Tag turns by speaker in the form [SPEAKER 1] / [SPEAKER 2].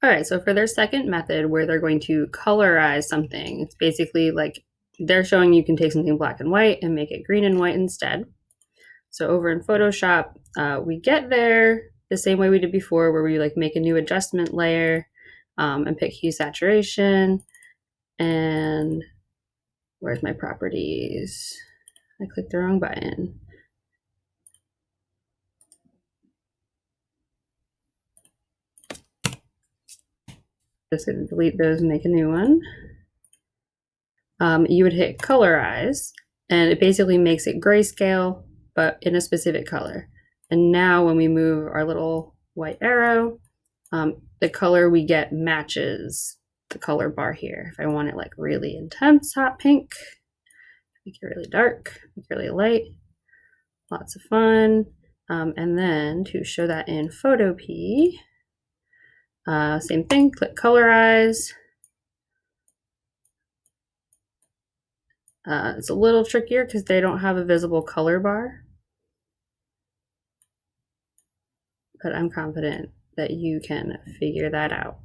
[SPEAKER 1] All right, so for their second method where they're going to colorize something, it's basically like they're showing you can take something black and white and make it green and white instead. So over in Photoshop, we get there the same way we did before, where we like make a new adjustment layer and pick hue saturation. And where's my properties? I clicked the wrong button. Just gonna delete those and make a new one. You would hit Colorize, and it basically makes it grayscale, but in a specific color. And now when we move our little white arrow, the color we get matches the color bar here. If I want it like really intense hot pink, make it really dark, make it really light, lots of fun. And then to show that in PhotoPea, same thing, click Colorize. It's a little trickier because they don't have a visible color bar, but I'm confident that you can figure that out.